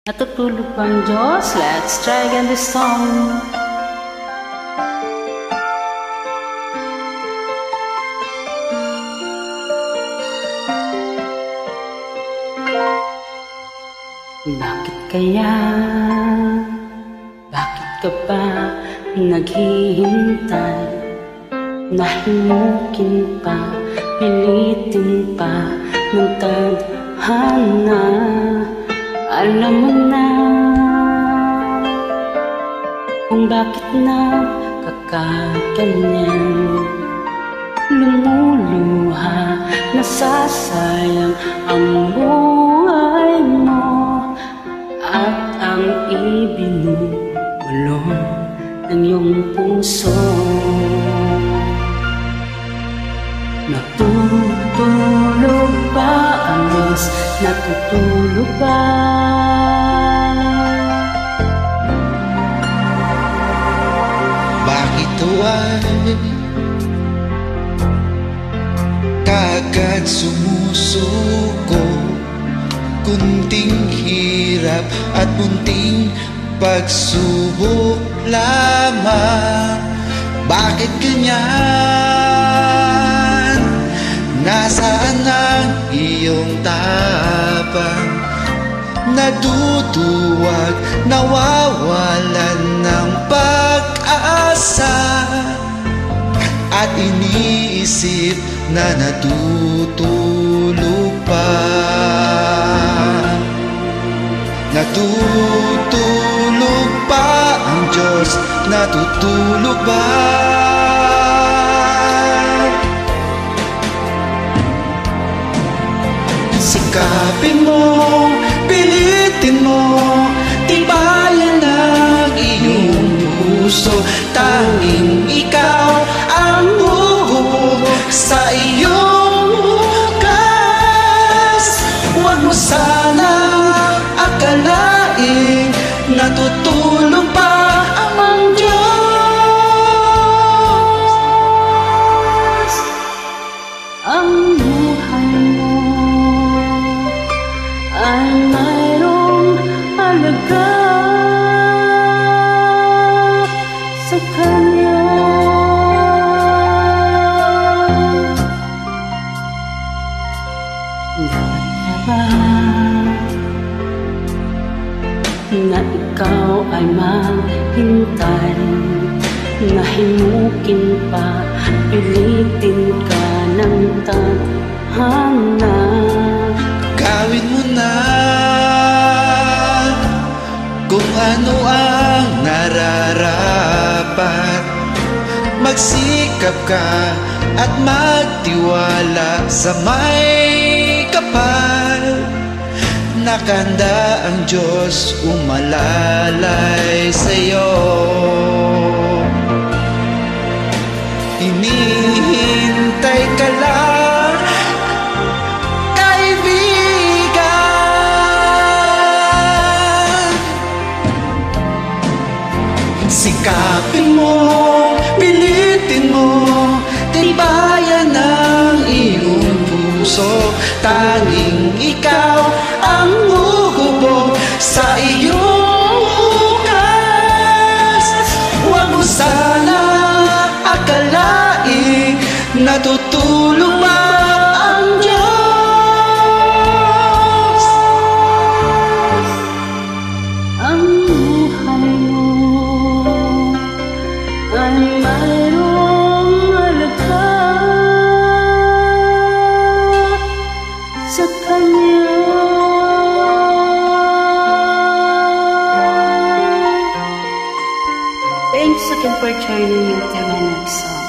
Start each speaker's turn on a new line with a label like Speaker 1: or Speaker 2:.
Speaker 1: Natutulog bang Diyos? Let's try again this song. Bakit kaya? Bakit ka ba naghihintay? Nahimukin pa, pilitin pa ng tadhana. Alam mo na kung bakit na kakaganyan. Lumuluha, nasasayang ang buhay mo at ang ibinulong ng iyong puso. Natutulog ba ang Diyos? Natutulog ba?
Speaker 2: Bakit ay kaagad sumusuko? Kunting hirap at munting pagsubok lamang. Bakit ganyan? Nasaan ang iyong tapang? Naduduwag, nawawalan ng pag-asa, at iniisip na natutulog pa. Natutulog pa ang Diyos? Natutulog ba? Sikapin mo, pilitin mo, tibayan ang iyong puso. Tanging ikaw ang huhubog sa iyong bukas. Huwag mo sana akalaing natutulog pa ang Diyos.
Speaker 1: Ang buhay mo ay mayroong halaga sa Kanya. Dapat ba na ikaw ay maghintay? Nahimukin pa, pilitin ka ng tadhana.
Speaker 2: Gawin mo na kung ano ang nararapat. Magsikap ka at magtiwala sa may kapal. Nakahanda ang Diyos umalalay sa'yo. Hinihintay ka lang, kaibigan. Sikapin mo, pilitin mo, tibayan ang iyong puso. Tanging ikaw ang huhubog sa iyong bukas. Huwag mo sana akalaing natutulog pa ang Diyos.
Speaker 1: Ang buhay mo ay mayroong halaga sa Kanya. Thanks again for joining me until my next song.